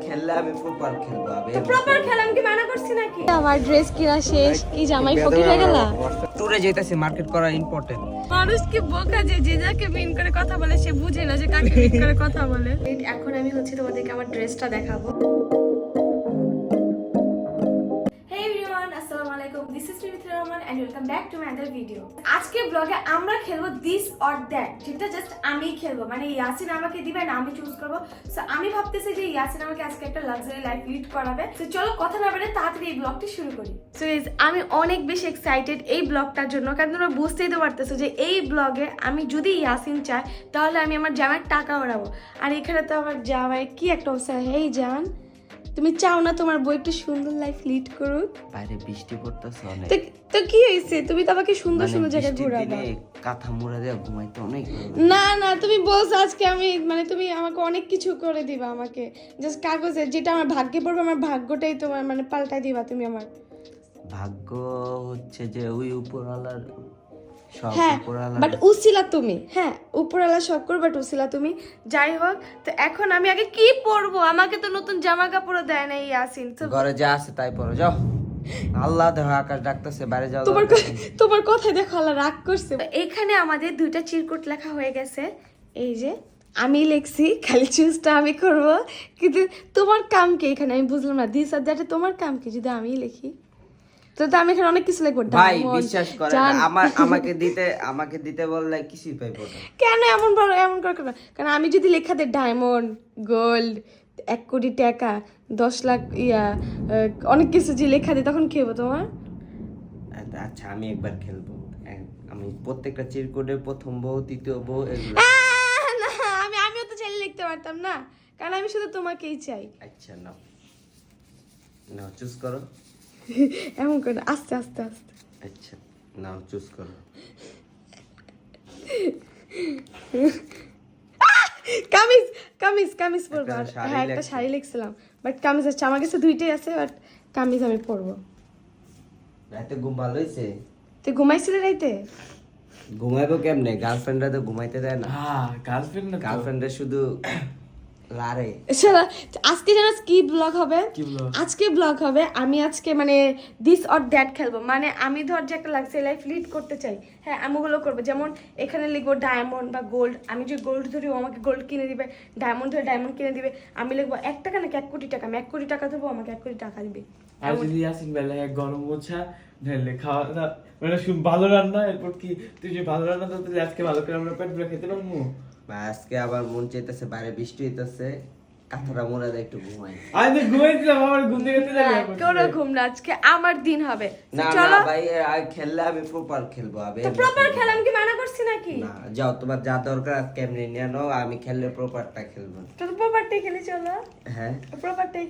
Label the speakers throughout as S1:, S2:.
S1: খেললে আমি প্রপার খেলবো।
S2: প্রপার খেলাম কি মানা করছি নাকি? আমার ড্রেস কিনা শেষ, কি জামাই ফকির হয়ে গেল।
S1: টুরে যাইতাছি, মার্কেট করা ইম্পর্টেন্ট।
S2: মানুষ কি বোকা যে যাকে মিন করে কথা বলে সে বুঝে না যে কাকে মিন করে কথা বলে। এখন আমি তোমাদেরকে আমার ড্রেসটা দেখাবো। আজকে ব্লগে আমরা খেলবো দিস অর দ্যাট, যেটা জাস্ট আমি খেলবো, মানে ইয়াসিন আমাকে দিবে না, আমি চুজ করবো। সো আমি ভাবতেছি যে ইয়াসিন আমাকে আজকে একটা লাক্সারি লাইফ লিড করাবে। তো চলো কথা না বলে তাড়াতাড়ি এই ব্লগটি শুরু করি। সো আমি অনেক বেশি এক্সাইটেড এই ব্লগটার জন্য, কারণ তোমরা বুঝতেই তো পারতেছো যে এই ব্লগে আমি যদি ইয়াসিন চাই তাহলে আমি আমার জামাইয়ের টাকা ওড়াবো। আর এখানে তো আমার জামাই কি একটা অবস্থা। হেই জান, তুমি চাও না তোমার বউ একটু সুন্দর লাইফ লিড করুক?
S1: বাইরে বৃষ্টি পড়তেছে অনেক।
S2: তো কি হইছে, তুমি তো আমাকে সুন্দর সুন্দর জায়গায় ঘোরাবা।
S1: কাঁথা মুড়া দিয়ে ঘুমাইতে অনেক
S2: না তুমি বলছো আজকে আমি, মানে তুমি আমাকে অনেক কিছু করে দিবা, আমাকে জাস্ট কাগজে যেটা আমার ভাগ্যে পড়বে আমার ভাগ্যটাই তোমার মানে পাল্টাই দিবা তুমি। আমার
S1: ভাগ্য হচ্ছে যে ওই উপরওয়ালার সব,
S2: হ্যাঁ
S1: উপরওয়ালা
S2: বাট উসিলা তুমি। হ্যাঁ উপরওয়ালা সব করো বাট উসিলা তুমি। যাই হোক, তো এখন আমি আগে কি পরবো? আমাকে তো নতুন জামা কাপড়ও দেয় না ইয়াসিন।
S1: ঘরে যা আছে তাই পরো, যাও। আল্লাহ দেহ আকাশ ডাকতেছে, বাইরে যাও।
S2: তোমার কথা দেখো আল্লাহ রাগ করছে। এখানে আমাদের দুইটা চিরকুট লেখা হয়ে গেছে, এই যে আমি লিখছি, খালি চুজটা আমি করব। কিন্তু তোমার কাম কি এখানে আমি বুঝলাম না। দিস আর দ্যাট তোমার কাম কি যদি আমি লিখি? তো আমি এখানে অনেক কিছু লিখবো।
S1: ভাই বিশ্বাস করে আমাকে দিতে বললে কিছুই পাইবো না।
S2: কেন এমন করে না? কারণ আমি যদি লেখা দেই ডায়মন্ড, গোল্ড, 1 কোটি টাকা, 10 লাখ, অনেক কিছু যে লেখা দিই তখন কি হবে তোমার?
S1: আচ্ছা আমি একবার খেলবো। আমি প্রত্যেকটা চিরকুটের প্রথম বউ, তৃতীয় বউ এগুলো
S2: না, আমিও তো চাইলে লিখতে পারতাম না, কারণ আমি শুধু তোমাকেই চাই।
S1: আচ্ছা নাও চুজ করো।
S2: এমন করে আস্তে আস্তে।
S1: আচ্ছা নাও চুজ করো।
S2: কামিজ পরবো। হ্যাঁ একটা শাড়ি লিখছিলাম বাট কামিজ আছে আমার কাছে, দুইটাই আছে বাট কামিজ আমি পরবো।
S1: রাতে ঘুম ভালো হয়েছে?
S2: তুই ঘুমাইছিলি রাইতে?
S1: ঘুমাইবো কেমনে? গার্লফ্রেন্ডরা তো ঘুমাইতে দেয় না।
S3: হ্যাঁ
S1: গার্লফ্রেন্ডরা শুধু লারে।
S2: আজকে জানো কি ব্লগ হবে? আজকে ব্লগ হবে আমি আজকে মানে দিস অর দ্যাট খেলবো। মানে আমি ধর যে একটা লাক্সারি লাইফ লিড করতে চাই, হ্যাঁ আমি ওগুলো করবো। যেমন এখানে লিখবো ডায়মন্ড বা গোল্ড। আমি যে গোল্ড ধরি ও আমাকে গোল্ড কিনে দিবে, ডায়মন্ড ধরে ডায়মন্ড কিনে দিবে। আমি লিখবো 1 টাকা নাকি 1 কোটি টাকা। আমি 1 কোটি টাকা দেবো, আমাকে 1 কোটি টাকা দিবে।
S3: আর যদি আসিন বেলা গরম মোছা ঢেলে খাওয়া দাওয়া মানে ভালো রান্না, এরপর কি তুই যে ভালো রান্না তো আজকে ভালো করে আমরা পেট ভরে খেতে পারবো।
S1: আজকে আবার মন চাইতেছে বাইরে বৃষ্টি হইতেছে, কাঁথাটা মোড়া দিয়ে একটু ঘুমাই।
S3: আমি ঘুমাইছিলাম, আমার ঘুম থেকে
S2: কোনো ঘুম না, আজকে আমার দিন হবে।
S1: না ভাই খেললে আমি প্রপার খেলবো।
S2: তো প্রপার খেলাম কি মানা করছি নাকি?
S1: না যাও, তোমার যা দরকার আজকে এমনি নিয়ে নাও, আমি খেললে প্রপারটা খেলবো।
S2: তো প্রপারটাই খেলে চলো।
S1: হ্যাঁ
S2: প্রপারটাই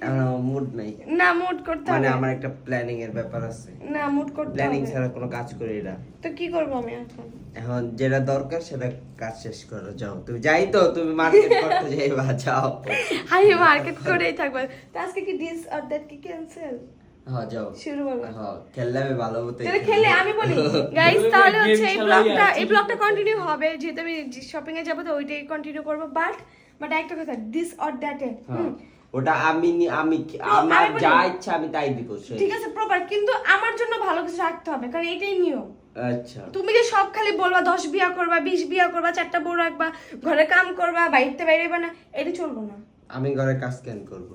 S1: মুড নাই।
S2: না মুড করতে হবে,
S1: মানে আমার একটা প্ল্যানিং এর ব্যাপার আছে।
S2: না মুড করতে হবে,
S1: প্ল্যানিং ছাড়া কোনো কাজ করি না।
S2: তো কি করব আমি
S1: এখন যেটা দরকার সেটা কাজ শেষ করো, যাও। তুমি যাই তো, তুমি মার্কেট করতে যাইবা, যাও।
S2: আমি মার্কেট করেই থাকবো। তো আজকে কি দিস অর দ্যাট কি ক্যান্সেল?
S1: হ্যাঁ যাও
S2: শুরু করো।
S1: হ্যাঁ খেললে আমি ভালো হতে।
S2: তাহলে খেলে আমি বলি গাইস, তাহলে হচ্ছে এই ব্লগটা কন্টিনিউ হবে। যেহেতু আমি শপিং এ যাব তো ওইটাই কন্টিনিউ করব। বাট একটা কথা, দিস অর দ্যাট
S1: ওটা আমি আমার যা ইচ্ছা আমি তাই দিব।
S2: ঠিক আছে প্রপার, কিন্তু আমার জন্য ভালো কিছু রাখতে হবে, কারণ এটাই নিয়ম।
S1: আচ্ছা
S2: তুমি যে সব খালি বলবা 10 বিয়া করবা, 20 বিয়া করবা, 4টা বউ রাখবা, ঘরে কাম করবা, বাইরে বাইরেবা না, এটা চলবে না।
S1: আমি ঘরে কাজ কেন করব?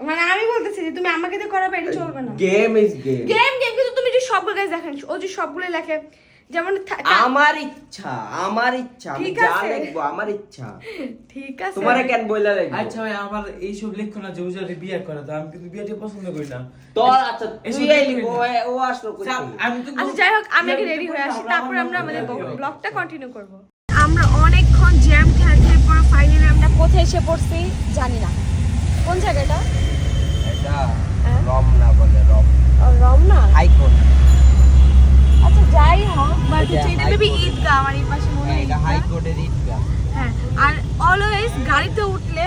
S2: মানে আমি বলতেছি যে তুমি আমাকে দিয়ে করাবে, এটা চলবে না।
S1: গেম ইজ গেম
S2: কিন্তু তুমি যে সবগুলো গাইস দেখেন, ও যে সবগুলো লেখে, যেমন
S1: আমার ইচ্ছা আমি যা লিখবো আমার ইচ্ছা।
S2: ঠিক আছে
S1: তোমারে কেন বইলা লিখবো?
S3: আচ্ছা ভাই আমার এই সব লিখো না যে উজারে বিয়ে করে, তো আমি কিন্তু বিয়েটা পছন্দ করি না।
S1: তো আচ্ছা তুই এই লিখবো, ও আসলো কই?
S2: আচ্ছা যাই হোক, আমি আগে রেডি হয়ে আসি, তারপর আমরা আমাদের ব্লগটা কন্টিনিউ করব। আমরা অনেকক্ষণ জ্যাম খেলতে পর ফাইনালি আমরা কোথায় এসে পড়ছি জানি না। কোন জায়গাটা?
S1: এটা রমনা বলে,
S2: রমনা
S1: হাইকোর্ট।
S2: আচ্ছা যাই হোক, বাট এটা মেবি ঈদগাহ, আমার এই পাশে মনে হয়
S1: এটা হাইকোর্টের ঈদগাহ।
S2: হ্যাঁ, আর অলওয়েজ গাড়িতে উঠলে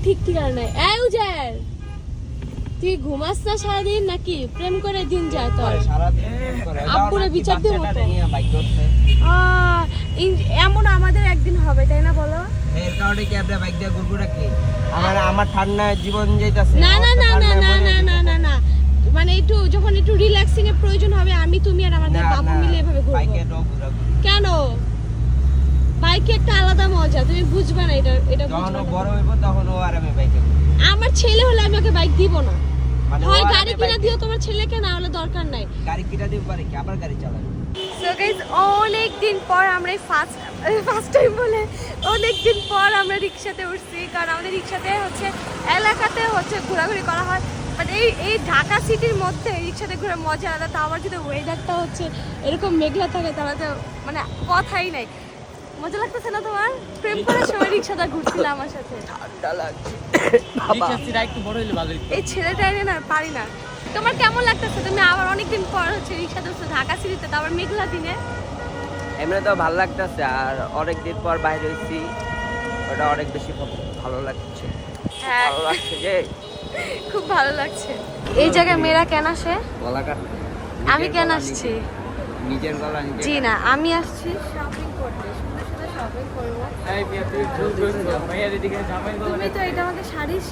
S2: ঠিক ঠিকানা নাই। এই উজার, তুই ঘুমাস না সারাদিন নাকি প্রেম করে দিন যায় তোর? আব্বুরে বিচার দেব তো। এমন আমাদের একদিন হবে তাই না বলো?
S1: এর কারণে কি আমরা বাইক দিয়ে ঘুরবো নাকি? আমার ঠান্ডা জীবন যাইতাছে।
S4: না না না না না না না না না মানে একটু যখন একটু রিল্যাক্সিং এর প্রয়োজন হবে আমি তুমি আর আমাদের বাবু মিলে এভাবে ঘুরবো।
S1: বাইকে নো ঘোরাঘুরি।
S4: কেন? বাইকে একটা আলাদা মজা, তুমি বুঝবে না এটা
S1: যখন
S4: বুঝবে
S1: ও
S4: না।
S1: বড় হইব তখন ও আর আমি বাইকে
S4: আমার ছেলে হলে আমি ওকে বাইক দিব না।
S1: মানে
S4: হয়
S1: ও আর
S4: গাড়ি
S1: আমি
S4: কিনা
S1: বাইকে-
S4: দিও তোমার ছেলেকে, না হলে দরকার নাই।
S1: গাড়ি কিনা দিব পারে কি আবার গাড়ি চালাবে।
S2: সো গাইস অনেক দিন পর আমরা ফার্স্ট টাইম বলে অনেক দিন পর আমরা রিক্সাতে উঠছি, কারণ আমাদের রিক্সাতে হচ্ছে এলাকাতে হচ্ছে ঘোরাঘুরি করা হয়, বাট এই ঢাকা সিটির মধ্যে রিক্সাতে ঘোরার মজা আলাদা। তা আমার যদি ওয়েদারটা হচ্ছে এরকম মেঘলা থাকে তাহলে তো মানে কথাই নাই। মজা লাগতেছে না তোমার? প্রেম করার সময় রিক্সাটা ঘুরছিল আমার সাথে।
S1: ঠান্ডা লাগছে।
S3: একটু বড় হইলে ভালো হইতো।
S2: এই ছেলেটা এনে না পারি না। তোমার কেমন লাগতেছে? তুমি আবার অনেকদিন পর হচ্ছে রিক্সাতে উঠছো ঢাকা সিটিতে, তারপর মেঘলা দিনে।
S1: এমনি তো ভালো লাগতেছে, আর অনেক দিন পর বাইরে হইছি, ওটা অনেক বেশি ভালো লাগছে।
S2: হ্যাঁ
S1: ভালো লাগছে যে
S2: খুব ভালো লাগছে। এই জায়গায় মেয়েরা কেন আসে?
S1: গলা কাট।
S2: আমি কেন আসছি?
S1: নিজের গলা নিজে।
S2: জি না, আমি আসছি শপিং করতে, সুন্দর সুন্দর শপিং করবো।
S3: এই মিয়া তুই ভুল করছিস, মাইয়ার এদিকে জামাই গলা
S2: তুমি তো এটা আমাকে শাড়ির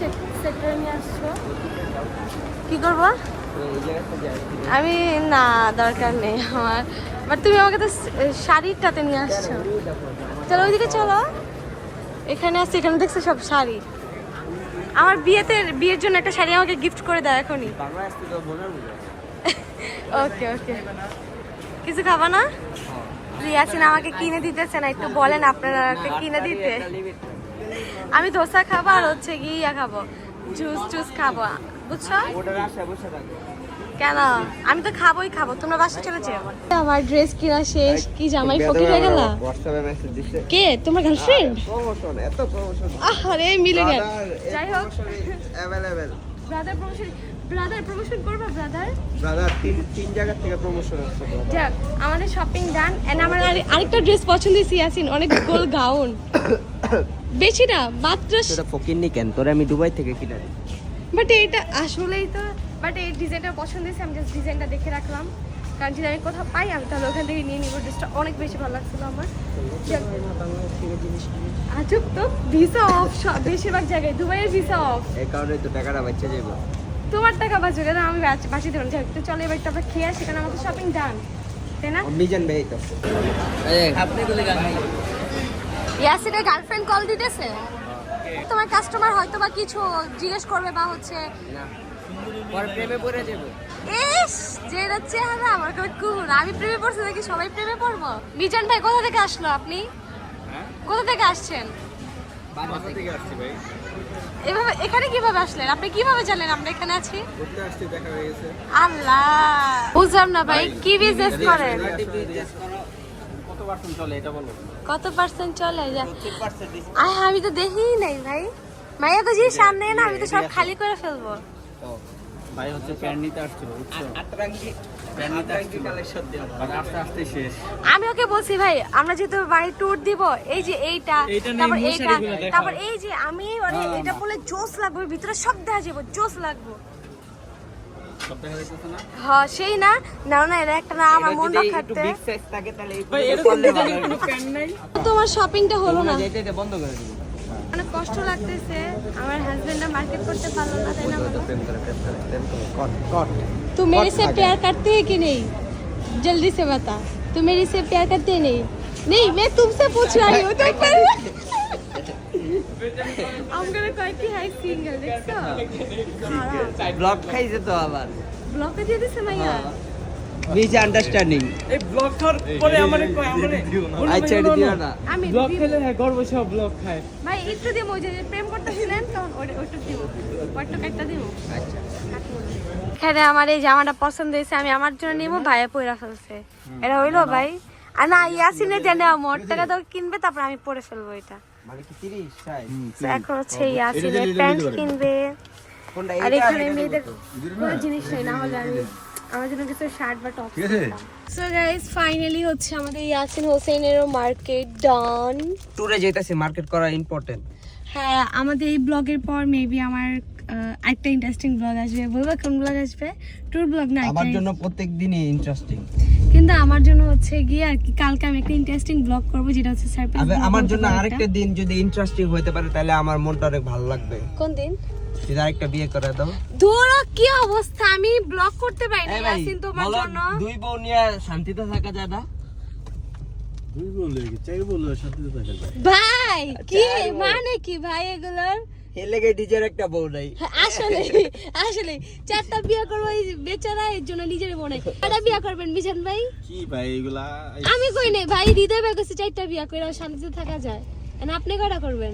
S2: সেক্টরে নিয়ে আসছো। কি করবো?
S1: এই জায়গাতে যাই।
S2: আমি না, দরকার নেই আমার, বাট তুমি আমাকে তো শাড়িটাতে নিয়ে আসছো। চলো ওইদিকে চলো, এখানে আসছি, এখানে দেখছো সব শাড়ি। আমার বিয়ের জন্য একটা শাড়ি আমাকে গিফট করে দাও এখনই।
S1: বাংলা আসতে তো বোনার বুঝা।
S2: ওকে ওকে, কিছু খাবা না? ইয়াসিন আমাকে কিনে দিতেছে না, একটু বলেন আপনারা একটা কিনে দিতে। আমি ধোসা খাবো আর হচ্ছে গিয়া খাবো, জুস খাবো, বুঝছো?
S1: ওটার আশা বসে থাকো।
S2: কেন? আমি তো খাবোই খাবো, তোমরা বাসা চলে যেও। আমার ড্রেস কিনা শেষ, কি জামাই ফকির হয়ে গেল?
S1: হোয়াটসঅ্যাপে মেসেজ দিছে।
S2: কে তোমার গার্লফ্রেন্ড?
S1: প্রমোশন, এত প্রমোশন।
S2: আরে মিলে গেল। যাই হোক,
S1: অ্যাভেলেবেল।
S2: ব্রাদার প্রমোশন করবা ব্রাদার?
S1: ব্রাদার তিন জায়গা থেকে প্রমোশন হচ্ছে।
S2: যাক, আমাদের শপিং ডান। এন্ড আমার আরেকটা ড্রেস পছন্দ হয়েছে ইয়াসিন, অনেক গোল গাউন, বেশি না মাত্র।
S1: সেটা ফকিরনি কেন, তোরে আমি দুবাই থেকে কিনে দিই।
S2: বাট এটা আসলেই তো, বাট এই ডিজাইনটা পছন্দ হয়েছে, আমি জাস্ট ডিজাইনটা দেখে রাখলাম, কারণ যদি আমি কোথাও পাই আমি তাহলে ওখান থেকে নিয়ে নিব। ড্রেসটা অনেক বেশি ভালো লাগছিল আমার। আজব তো, ভিসা অফ বেশিরভাগ জায়গায়, দুবাইয়ের ভিসা অফ।
S1: এই কারণে তো টাকাটা বাচ্চা যাইব।
S2: তোমার টাকা বাঁচবে কেন? আমি বাঁচিয়ে দেবো। যাক, তো চলো এবার একটু আমরা খেয়ে আসি, কারণ আমাদের শপিং ডান, তাই না?
S1: মিজান ভাই তো
S3: আপনি বলে গান নাই।
S2: ইয়াসিনের গার্লফ্রেন্ড কল দিতেছে, তোমার কাস্টমার হয়তো বা কিছু জিজ্ঞেস করবে বা হচ্ছে
S1: না, পরে প্রেমে পড়ে যাবো।
S2: ইস যেটা চেহারা আমার কাছে কুল। আমি প্রেমে পড়ছি নাকি সবাই প্রেমে পড়বো? মিজান ভাই কোথা থেকে আসলো আপনি? কোথা থেকে আসছেন?
S1: বাসা থেকে আসছি ভাই।
S2: এভাবে এখানে কিভাবে আসলেন? আপনি কিভাবে জানলেন আমরা এখানে আছি?
S1: ঘুরতে আসছি, দেখা হয়ে গেছে।
S2: আল্লাহ, বুঝলাম না ভাই, কি বিজনেস করেন?
S1: কত পার্সেন্ট চলে এটা বলো।
S2: কত পার্সেন্ট চলে যায়?
S1: 30% ডিসকাউন্ট।
S2: আয় আমি তো দেখিই নাই ভাই, মাইয়া তো যে সামনে না, আমি তো সব খালি করে ফেলবো।
S3: ভাই হচ্ছে প্যান্ট নিতে আসছিল, বুঝছো?
S1: আতরাঙ্গি
S3: প্যান্ট নিতে আসছিল,
S1: কালেকশন দেওয়া।
S3: আর আস্তে আস্তে শেষ।
S2: আমি ওকে বলছি ভাই আমরা যেহেতু বাড়ি ট্যুর দিব, এই যে এইটা,
S3: এইটা নেই,
S2: তারপর এইটা,
S3: মশারিগুলো দেখাও।
S2: তারপর এই যে আমি মানে এটা বলে জোস লাগবে, ভিতরে সব দেখা যাবে, জোস লাগবে।
S3: সব দেখা যাইতেছে না?
S2: হ্যাঁ সেই না, না না এটা একটা না, আমার মন
S1: একটু
S2: রাখাতে।
S1: বিগ সাইজ থাকে তাহলে এই
S3: ভাই
S1: পুরো
S3: এরকম
S1: করলে ভালো
S3: ডিজাইনের
S1: হয়।
S3: কোনো প্যান্ট নাই?
S2: তোমার শপিংটা হলো না,
S1: যেতে বন্ধ করে দিবি।
S2: অনেক কষ্ট লাগতেছে। আমার হাজবেন্ডটা মার্কেট করতে পারলো না, তাই না বলো?
S1: প্রেম করে কট কট।
S2: तू मेरे से प्यार करते है कि नहीं? जल्दी से बता, तू मेरे से प्यार करते है नहीं? नहीं, मैं तुमसे पूछ रही हूँ, तो पर I'm gonna call you hi single, দেখছো?
S1: ব্লক খাইছে তো আবার।
S2: ব্লকে দিয়ে দিছে মাইয়া।
S1: Miss understanding.
S3: এই ব্লগ খাওয়ার পরে আমারে
S1: আচ্ছা এটা দিও না।
S2: আমি
S3: ব্লগ
S2: দিব।
S3: খেলে হ্যাঁ গর্ব সব ব্লগ খায়।
S2: ভাই একটু দিব, ওই যে প্রেম করতেছিলেন তখন ওইটু দিব, ওইটু একটা দিব।
S1: আচ্ছা।
S2: এখানে আমার এই জামাটা পছন্দ হয়েছে, আমি আমার জন্য নিব, ভাইয়া পরে ফেলছে। এটা হইলো ভাই? আর না, ইয়াসিনে জানে মোর টাকা দাও কিনবে, তারপর আমি পরে ফেলবো এটা।
S1: মানে কি 30 সাইজ?
S2: তো এখন হচ্ছে ইয়াসিনের প্যান্ট কিনবে।
S1: কোনটা
S2: আর
S1: এটা?
S2: এখানে মেয়েদের কোনো জিনিস নেই, না হলে আমি আমার জন্য কিছু শার্ট বা টপ কিনতাম। সো গাইস ফাইনালি হচ্ছে আমাদের ইয়াসিন হোসেনেরও মার্কেট ডান।
S1: ট্যুরে যাইতাছি, মার্কেট করা ইম্পর্টেন্ট।
S2: হ্যাঁ, আমাদের এই ব্লগের পর মেবি আমার একটা ইন্টারেস্টিং ব্লগ আসবে। বলবো কোন ব্লগ আসবে? ট্যুর ব্লগ না,
S1: আমার জন্য প্রত্যেকদিনই ইন্টারেস্টিং।
S2: কিন্তু আমার জন্য হচ্ছে গিয়ে আর কি কালকে আমি একটা ইন্টারেস্টিং ব্লগ করব যেটা হচ্ছে সারপ্রাইজ।
S1: আমার জন্য আরেকটা দিন যদি ইন্টারেস্টিং হতে পারে তাহলে আমার মনটা অনেক ভালো লাগবে।
S2: কোন দিন?
S1: যদি আরেকটা বিয়ে করে দাও।
S2: ধরো কি অবস্থা, আমি ব্লগ করতে পারি না ইয়াসিন তোমার জন্য।
S1: দুই বউ নিয়ে শান্তিতে থাকা যায় না?
S2: ভাই কি মানে কি ভাই এগুলোর?
S1: এর লেগে ডিজের একটা বউ নাই।
S2: আসলে আসলে 4টা বিয়ে করবো এই বেচারা, এর জন্য নিজের বোন নাই। 4টা বিয়ে করবেন মিজান ভাই?
S3: কি ভাই এগুলা?
S2: আমি কই নাই ভাই, হৃদয় ভাই কইছে 4টা বিয়ে করে শান্তিতে থাকা যায়। আর আপনি কয়টা করবেন?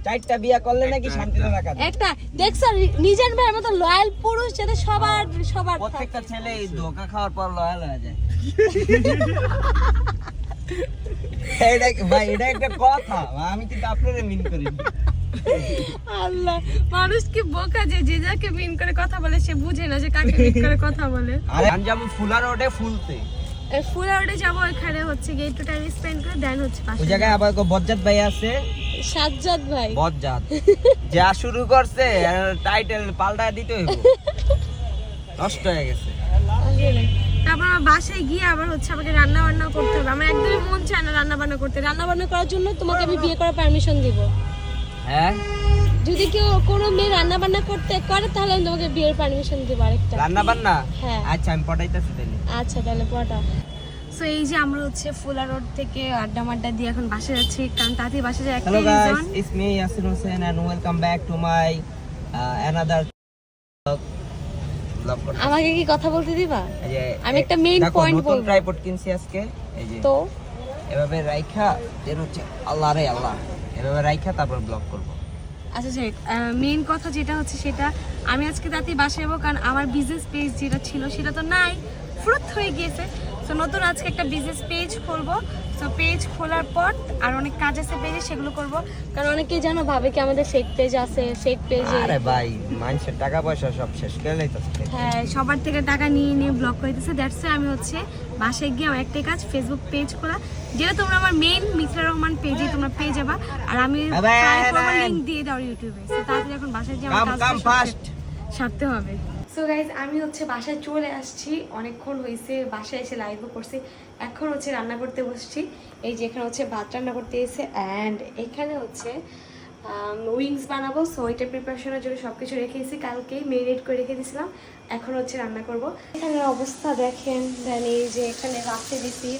S1: 4টা বিয়ে করলে নাকি শান্তিতে থাকা যায়?
S2: একটা দেখছ মিজান ভাইয়ের মতো লয়াল পুরুষ যাতে সবার সবার থাকে।
S1: প্রত্যেকটা ছেলে এই ধোঁকা খাওয়ার পর লয়াল হয়ে যায়। ভাই এটা একটা কথা, আমি কিন্তু আপনারে মিন করি।
S2: আল্লাহ, মানুষ কি বোকা যে যাকে মিন করে কথা বলে সে বুঝে না যে কাকে মিন করে কথা বলে।
S1: আরে আমি ফুলা রোডে ফুলতে
S2: এই ফুলারোডে যাব, ওখানে হচ্ছে গিয়ে একটু টাইম স্পেন্ড করে দেন হচ্ছে
S1: ওই
S2: পাশে
S1: জায়গায় আবার বজ্জাত ভাই আছে।
S2: সাজ্জাদ ভাই
S1: বজ্জাত যা শুরু করছে টাইটেল পাল্টায় দিতে হইব, নষ্ট হয়ে গেছে।
S2: তারপর আমার বাসায় গিয়ে আবার হচ্ছে আমাকে রান্না বান্না করতে হবে। আমার একদমই মন চায় না রান্না বান্না করতে। রান্না বান্না করার জন্য তোমাকে আমি বিয়ে করার পারমিশন দিব।
S1: হ্যাঁ,
S2: যদি কেউ কোনো মেয়ে রান্না বান্না করতে করে তাহলে আমি তোমাকে বিয়ের পারমিশন দিব আরেকটা।
S1: রান্না বান্না?
S2: হ্যাঁ।
S1: আচ্ছা আমি পটাইতেছি তাহলে।
S2: আচ্ছা তাহলে পটা। সো এই যে আমরা হচ্ছে ফুলা রোড থেকে আড্ডা মাড্ডা দিয়ে এখন বাসে যাচ্ছি, কারণ তাতে বাসে যায় একটা
S1: hello guys,
S2: reason.
S1: It's me Yasin Hossain and welcome back to my another blog.
S2: আমাকে কি কথা বলতে দিবা? আমি একটা মেইন পয়েন্ট
S1: নতুন
S2: বলবো।
S1: ট্রাইপড কিনছি আজকে, এই যে
S2: তো
S1: এভাবে রাইখা এর হচ্ছে আল্লাহ রে আল্লাহ, এভাবে রাইখা তারপর ব্লগ করব।
S2: আচ্ছা মেইন কথা যেটা হচ্ছে সেটা আমি আজকে তাতে বাসায় যাবো, কারণ আমার বিজনেস পেজ যেটা ছিল সেটা তো নাই, ফ্রুত হয়ে গিয়েছে। সো নতুন আজকে একটা বিজনেস পেজ খুলবো। সো পেজ খোলার পর আর অনেক কাজ আছে পেজে, সেগুলো করব। কারণ অনেকেই জানো ভাবে কি আমাদের ফেক পেজ আছে, ফেক পেজে
S1: আরে ভাই মানুষের টাকা পয়সা সব শেষ করে লাইতাছে।
S2: হ্যাঁ সবার থেকে টাকা নিয়ে ব্লক করে দিতেছে। দ্যাটস ওয়াই আমি হচ্ছে বাসায় গিয়ে আমার একটাই কাজ, ফেসবুক পেজ খোলা, যেটা তোমরা আমার মেইন মিথিলা রহমান পেজে তোমরা পেয়ে যাবা। আর আমি লিংক দিয়ে দাও ইউটিউবে। সো তাড়াতাড়ি এখন বাসায় গিয়ে আমার
S1: কাম ফাস্ট
S2: সারতে হবে। সো গাইজ আমি হচ্ছে বাসায় চলে আসছি, অনেকক্ষণ হয়েছে, বাসায় এসে লাইভও করছি, এখন হচ্ছে রান্না করতে বসছি। এই যে এখানে হচ্ছে ভাত রান্না করতে এসে, অ্যান্ড এখানে হচ্ছে উইংস বানাবো। সো এটা প্রিপারেশনের জন্য সব কিছু রেখেছি, কালকেই মেরিনেট করে রেখে দিয়েছিলাম, এখন হচ্ছে রান্না করব। এখানে অবস্থা দেখেন, দেন এই যে এখানে রাখতে দিছি।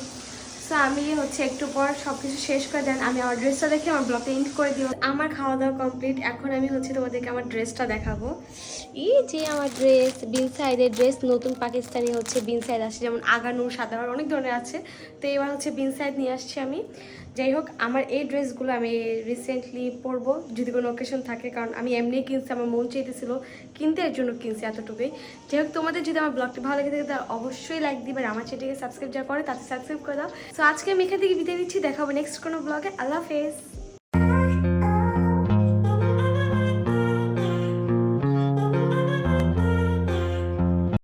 S2: সো আমি হচ্ছে একটু পর সব কিছু শেষ করে দেন আমি আমার ড্রেসটা দেখে আমার ব্লগটা এন্ড করে দিও। আমার খাওয়া দাওয়া কমপ্লিট, এখন আমি হচ্ছে তোমাদেরকে আমার ড্রেসটা দেখাবো। এই যে আমার ড্রেস, বিন সাইডের ড্রেস, নতুন পাকিস্তানি হচ্ছে বিন সাইড আসছে, যেমন আগানুর সাদার অনেক ধরনের আছে, তো এবার হচ্ছে বিন সাইড নিয়ে আসছি আমি। যাই হোক, আমার এই ড্রেসগুলো আমি রিসেন্টলি পরবো যদি কোনো অকেশন থাকে, কারণ আমি এমনি কিনছি, আমার মন চাইতেছিল কিনতে, এর জন্য কিনছি, এতটুকুই। যাই হোক, তোমাদের যদি আমার ব্লগটি ভালো লেগে থাকে তাহলে অবশ্যই লাইক দিবে, আর আমার চ্যানেলকে সাবস্ক্রাইব যা করে তাতে সাবস্ক্রাইব করে দাও। সো আজকে আমি এখান থেকে বিদায় নিচ্ছি, দেখা হবে নেক্সট কোনো ব্লগে। আল্লাহ হাফেজ।